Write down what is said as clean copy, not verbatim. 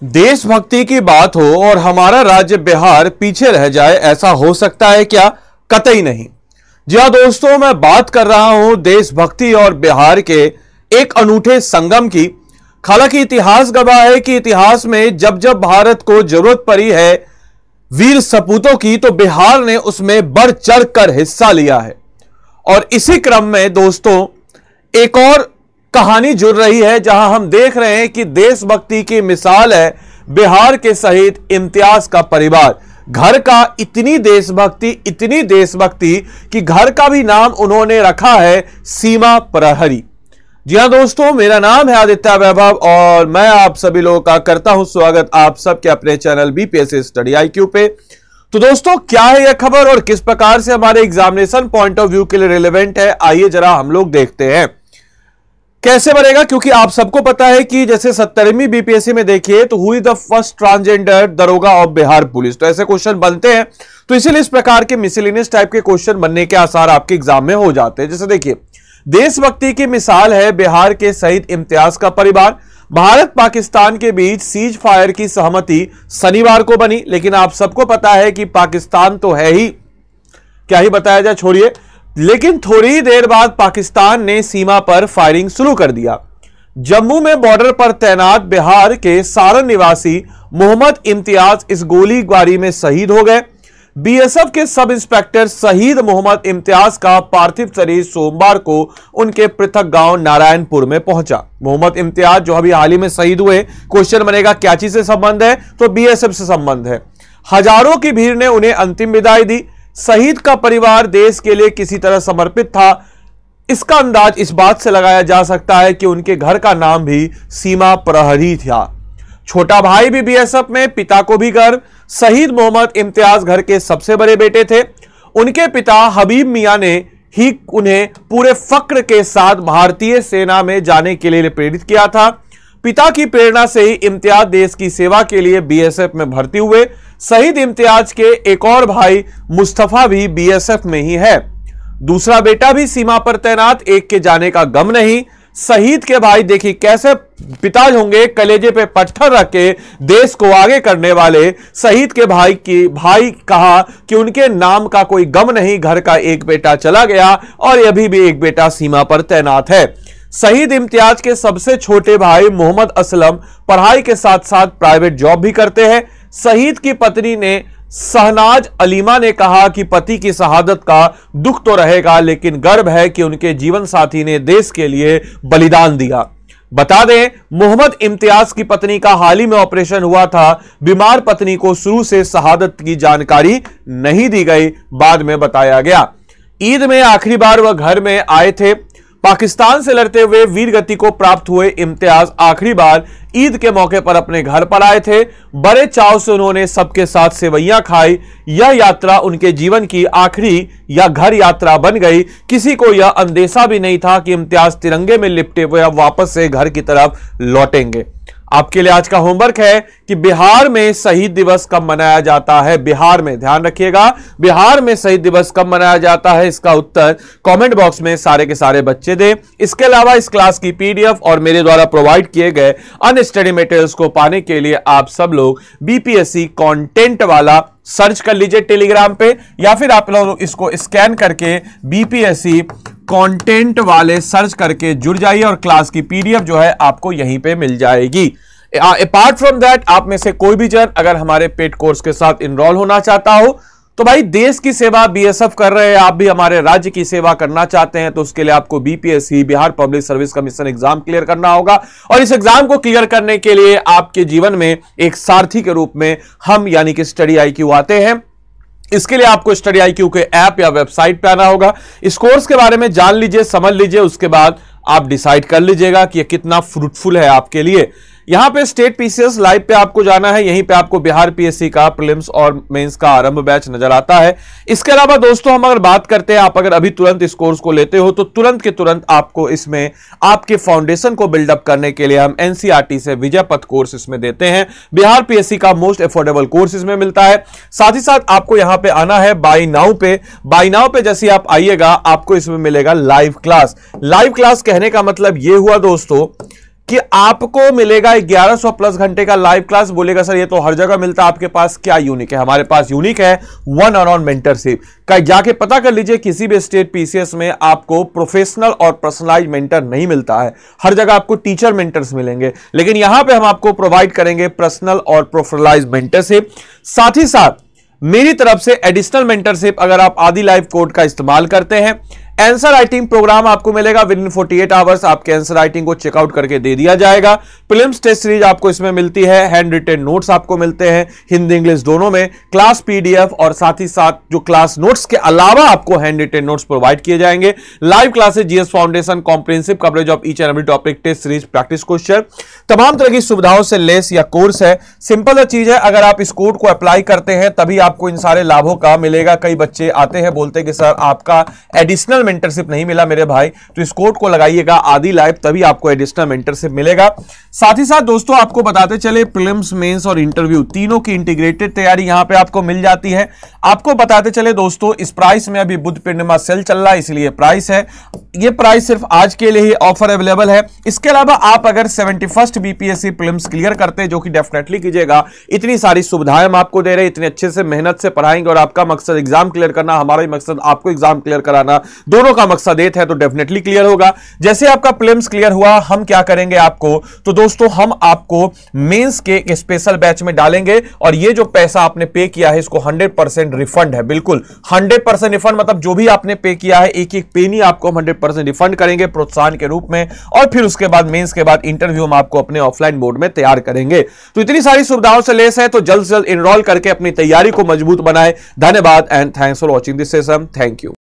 देशभक्ति की बात हो और हमारा राज्य बिहार पीछे रह जाए, ऐसा हो सकता है क्या? कतई नहीं। जी हां दोस्तों, मैं बात कर रहा हूं देशभक्ति और बिहार के एक अनूठे संगम की। हालांकि इतिहास गवाह है कि इतिहास में जब जब भारत को जरूरत पड़ी है वीर सपूतों की, तो बिहार ने उसमें बढ़ चढ़ कर हिस्सा लिया है। और इसी क्रम में दोस्तों एक और कहानी जुड़ रही है, जहां हम देख रहे हैं कि देशभक्ति की मिसाल है बिहार के शहीद इम्तियाज का परिवार। घर का इतनी देशभक्ति कि घर का भी नाम उन्होंने रखा है सीमा प्रहरी। जी हां दोस्तों, मेरा नाम है आदित्य वैभव और मैं आप सभी लोगों का करता हूं स्वागत आप सबके अपने चैनल बीपीएससी स्टडी आईक्यू पे। तो दोस्तों, क्या है यह खबर और किस प्रकार से हमारे एग्जामिनेशन पॉइंट ऑफ व्यू के लिए रिलेवेंट है, आइए जरा हम लोग देखते हैं कैसे बनेगा। क्योंकि आप सबको पता है कि जैसे 70वीं बीपीएससी में देखिए तो who is the first transgender दरोगा ऑफ बिहार पुलिस, तो ऐसे क्वेश्चन बनते हैं। तो इसीलिए इस प्रकार के मिसलेनियस टाइप के क्वेश्चन बनने के आसार आपके एग्जाम में हो जाते हैं। जैसे देखिए, देशभक्ति की मिसाल है बिहार के शहीद इम्तियाज का परिवार। भारत पाकिस्तान के बीच सीज फायर की सहमति शनिवार को बनी, लेकिन आप सबको पता है कि पाकिस्तान तो है ही, क्या ही बताया जाए, छोड़िए। लेकिन थोड़ी ही देर बाद पाकिस्तान ने सीमा पर फायरिंग शुरू कर दिया। जम्मू में बॉर्डर पर तैनात बिहार के सारण निवासी मोहम्मद इम्तियाज इस गोलीबारी में शहीद हो गए। बीएसएफ के सब इंस्पेक्टर शहीद मोहम्मद इम्तियाज का पार्थिव शरीर सोमवार को उनके पृथक गांव नारायणपुर में पहुंचा। मोहम्मद इम्तियाज जो अभी हाल ही में शहीद हुए, क्वेश्चन बनेगा क्या चीज से संबंध है, तो बीएसएफ से संबंध है। हजारों की भीड़ ने उन्हें अंतिम विदाई दी। शहीद का परिवार देश के लिए किसी तरह समर्पित था, इसका अंदाज इस बात से लगाया जा सकता है कि उनके घर का नाम भी सीमा प्रहरी था। छोटा भाई भी बीएसएफ में, पिता को भी गर्व। शहीद मोहम्मद इम्तियाज घर के सबसे बड़े बेटे थे। उनके पिता हबीब मियां ने ही उन्हें पूरे फक्र के साथ भारतीय सेना में जाने के लिए प्रेरित किया था। पिता की प्रेरणा से ही इम्तियाज देश की सेवा के लिए बीएसएफ में भर्ती हुए। शहीद इम्तियाज के एक और भाई मुस्तफा भी बीएसएफ में ही है। दूसरा बेटा भी सीमा पर तैनात, एक के जाने का गम नहीं। शहीद के भाई देखिए कैसे पिता होंगे, कलेजे पे पत्थर रख के देश को आगे करने वाले। शहीद के भाई कहा कि उनके नाम का कोई गम नहीं, घर का एक बेटा चला गया और अभी भी एक बेटा सीमा पर तैनात है। शहीद इम्तियाज के सबसे छोटे भाई मोहम्मद असलम पढ़ाई के साथ साथ प्राइवेट जॉब भी करते हैं। शहीद की पत्नी ने शहनाज अलीमा ने कहा कि पति की शहादत का दुख तो रहेगा, लेकिन गर्व है कि उनके जीवन साथी ने देश के लिए बलिदान दिया। बता दें, मोहम्मद इम्तियाज की पत्नी का हाल ही में ऑपरेशन हुआ था। बीमार पत्नी को शुरू से शहादत की जानकारी नहीं दी गई, बाद में बताया गया। ईद में आखिरी बार वह घर में आए थे। पाकिस्तान से लड़ते हुए वीर गति को प्राप्त हुए इम्तियाज आखिरी बार ईद के मौके पर अपने घर पर आए थे। बड़े चाव से उन्होंने सबके साथ सेवैयां खाई। यह यात्रा उनके जीवन की आखिरी या घर यात्रा बन गई। किसी को यह अंदेशा भी नहीं था कि इम्तियाज तिरंगे में लिपटे हुए अब वापस से घर की तरफ लौटेंगे। आपके लिए आज का होमवर्क है कि बिहार में शहीद दिवस कब मनाया जाता है। बिहार में, ध्यान रखिएगा, बिहार में शहीद दिवस कब मनाया जाता है, इसका उत्तर कमेंट बॉक्स में सारे के सारे बच्चे दें। इसके अलावा इस क्लास की पीडीएफ और मेरे द्वारा प्रोवाइड किए गए अन्य स्टडी मटेरियल्स को पाने के लिए आप सब लोग बीपीएससी कंटेंट वाला सर्च कर लीजिए टेलीग्राम पे, या फिर आप लोग इसको स्कैन करके बीपीएससी कंटेंट वाले सर्च करके जुड़ जाइए और क्लास की पीडीएफ जो है आपको यहीं पे मिल जाएगी। अपार्ट फ्रॉम दैट, आप में से कोई भी जन अगर हमारे पेड कोर्स के साथ इनरोल होना चाहता हो, तो भाई देश की सेवा बीएसएफ कर रहे हैं, आप भी हमारे राज्य की सेवा करना चाहते हैं, तो उसके लिए आपको BPSC Bihar public service commission exam clear करना होगा। और इस एग्जाम को क्लियर करने के लिए आपके जीवन में एक सारथी के रूप में हम यानी कि स्टडी आईक्यू आते हैं। इसके लिए आपको स्टडी आईक्यू के ऐप या वेबसाइट पे आना होगा। इस कोर्स के बारे में जान लीजिए, समझ लीजिए, उसके बाद आप डिसाइड कर लीजिएगा कि ये कितना फ्रूटफुल है आपके लिए। यहां पे स्टेट पीसीएस लाइव पे आपको जाना है, यहीं पे आपको बिहार पीएससी का प्रीलिम्स और मेंस का आरंभ बैच नजर आता है। इसके अलावा दोस्तों हम अगर बात करते हैं, आप अगर अभी तुरंत इस कोर्स को लेते हो तो तुरंत के तुरंत आपको इसमें आपके फाउंडेशन को बिल्डअप करने के लिए हम एनसीईआरटी से विजय पथ कोर्स इसमें देते हैं। बिहार पीएससी का मोस्ट अफोर्डेबल कोर्स इसमें मिलता है। साथ ही साथ आपको यहां पे आना है बाय नाउ पे। बाय नाउ पे जैसे आप आइएगा आपको इसमें मिलेगा लाइव क्लास। लाइव क्लास कहने का मतलब यह हुआ दोस्तों कि आपको मिलेगा 1100 प्लस घंटे का लाइव क्लास। बोलेगा सर ये तो हर जगह मिलता है, आपके पास क्या यूनिक है? हमारे पास यूनिक है वन-ऑन-वन मेंटरशिप का। जाके पता कर लीजिए, किसी भी स्टेट पीसीएस में आपको प्रोफेशनल और पर्सनलाइज्ड मेंटर नहीं मिलता है। हर जगह आपको टीचर मेंटर्स मिलेंगे, लेकिन यहां पे हम आपको प्रोवाइड करेंगे पर्सनल और प्रोफेशनलाइज्ड मेंटरशिप। साथ ही साथ मेरी तरफ से एडिशनल मेंटरशिप, अगर आप आदि लाइव कोड का इस्तेमाल करते हैं, आंसर राइटिंग प्रोग्राम आपको मिलेगा। विद इन 48 आवर्स आपके आंसर राइटिंग को चेकआउट करके दे दिया जाएगा। प्रीलिम्स टेस्ट सीरीज आपको इसमें मिलती है। हैंड रिटेन नोट्स आपको मिलते हैं हिंदी इंग्लिश दोनों में, क्लास पीडीएफ और साथ ही साथ जो क्लास नोट्स के अलावा आपको हैंड रिटेन नोट्स प्रोवाइड किए जाएंगे। Live classes, GS foundation, comprehensive coverage of each and every topic, test series, practice question, तमाम तरह की सुविधाओं से लेस या कोर्स है। सिंपल चीज है, अगर आप इस कोड को अप्लाई करते हैं तभी आपको इन सारे लाभों का मिलेगा। कई बच्चे आते हैं बोलते हैं कि सर आपका एडिशनल मेंटरशिप नहीं मिला मेरे भाई, तो इस कोड को लगाइएगा आदि लाइव, तभी आपको एडिशनल मेंटरशिप मिलेगा। साथ ही साथ दोस्तों आपको बताते चले, प्रीलिम्स, मेंस और इंटरव्यू तीनों की इंटीग्रेटेड तैयारी यहां पे आपको मिल जाती है। आपको बताते चले दोस्तों, इस प्राइस में अभी बुद्ध पूर्णिमा सेल चल रहा है, इसलिए प्राइस है। ये प्राइस सिर्फ आज के लिए ही ऑफर अवेलेबल है। इसके अलावा आप अगर 71st बीपीएससी प्रीलिम्स क्लियर करते हैं, जो कि डेफिनेटली कीजिएगा, इतनी सारी सुविधाएं हम आपको दे रहे हैं, इतने अच्छे से मेहनत से पढ़ाएंगे और आपका मकसद एग्जाम क्लियर करना, हमारा भी मकसद आपको एग्जाम क्लियर कराना, दोनों का मकसद एक है, तो डेफिनेटली क्लियर होगा। जैसे आपका प्रीलिम्स क्लियर हुआ, हम क्या करेंगे आपको, तो दोस्तों हम आपको मेंस के एक स्पेशल बैच में डालेंगे और ये जो पैसा आपने पे किया है इसको 100% रिफंड है। बिल्कुल 100% रिफंड, मतलब जो भी आपने पे किया है एक एक पेनी आपको 100% रिफंड करेंगे प्रोत्साहन के रूप में। और फिर उसके बाद मेंस के बाद इंटरव्यू हम आपको अपने ऑफलाइन मोड में तैयार करेंगे। तो इतनी सारी सुविधाओं से लेस है, तो जल्द से जल्द इनरोल करके अपनी तैयारी को मजबूत बनाए। धन्यवाद and thanks for watching this session. Thank you.